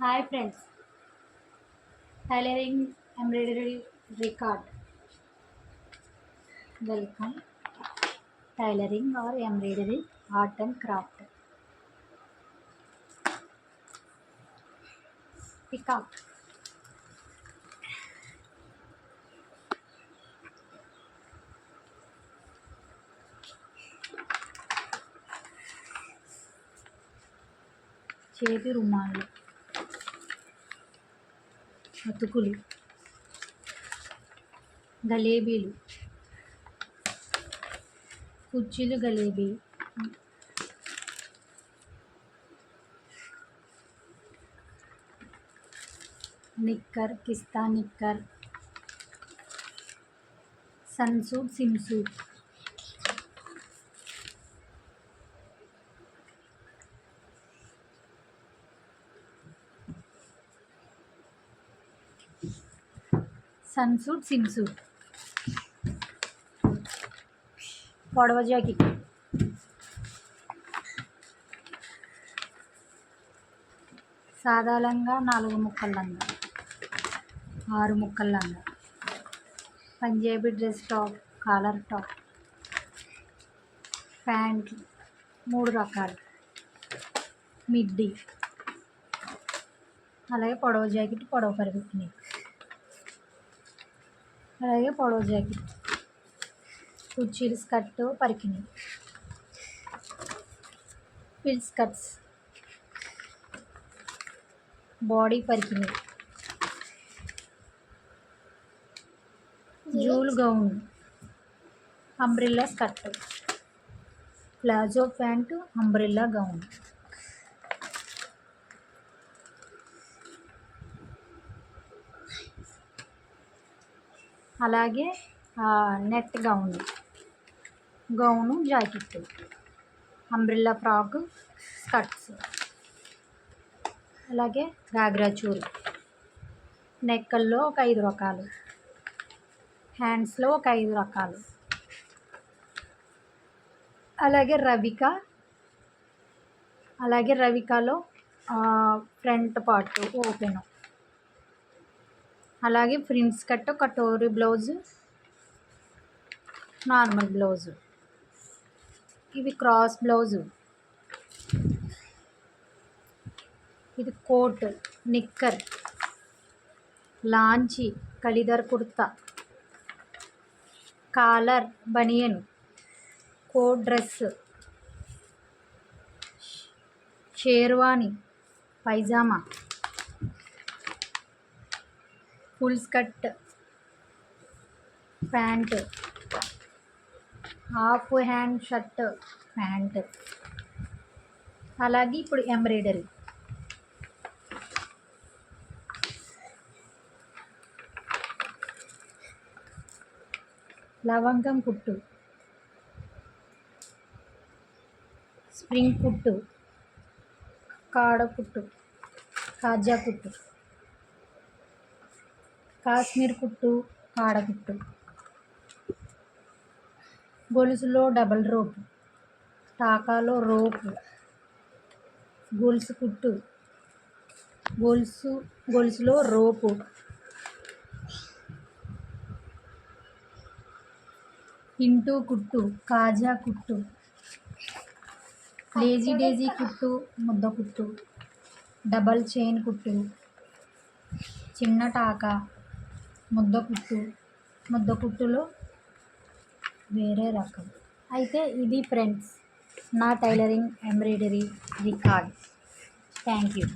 Hi friends, tailoring embroidery record. Welcome. Tailoring or embroidery art and craft. Peacock. చేతి రుమాలు, అతుకులు, గలేబీలు, కుర్చీలు గలేబీ, నిక్కర్, కిస్తా నిక్కర్, సన్ సూట్, సిమ్ సూట్, సన్ సూట్, సిమ్ సూట్, పొడవ జాకెట్, సాదా లంగా, 4 ముక్కల లంగా, 6 ముక్కల లంగా, Punjabi dress top, collar top, ప్యాంట్లు 3 రకాలు, మిడ్డీ, అలాగే పొడవ జాకెట్, పొడవ పరిగెత్తిని, అలాగే పొడవ జాకెట్, కుర్చీలు స్కర్ట్, పరికిణి, ఫిల్ స్కర్ట్స్, బాడీ పరికిణి, జూల్ gown, umbrella skirt, palazzo pants, umbrella gown, అలాగే net gown jacket, umbrella frock, skirts, అలాగే గాగ్రా చోలి, నెక్కల్లో ఒక 5 రకాలు, హ్యాండ్స్లో ఒక 5 రకాలు, అలాగే రవికాలో ఫ్రంట్ పార్ట్ ఓపెన్, అలాగే prince cut, katori blouse, normal blouse, ఇవి క్రాస్ బ్లౌజు, ఇది కోట్, నిక్కర్, లాంచి, kalidar kurta, collar banian, coat dress, sherwani, pyjama, full skirt, pant, half hand shirt, pant, అలాగే ఇప్పుడు ఎంబ్రాయిడరీ, లవంగం కుట్టు, స్ప్రింగ్ కుట్టు, కాడ కుట్టు, కాజా కుట్టు, కాశ్మీర్ కుట్టు, కాడ కుట్టు, గొలుసులో డబల్ రోపు, టాకాలో రోపు, గొలుసు కుట్టు, గొలుసులో రోపు, ఇంటూ కుట్టు, కాజా కుట్టు, లేజీ డేజీ కుట్టు, ముద్ద కుట్టు, డబల్ చైన్ కుట్టు, చిన్న టాకా, ముద్ద కుట్టులో వేరే రకం. అయితే ఇది ఫ్రెండ్స్ నా tailoring embroidery record. Thank you.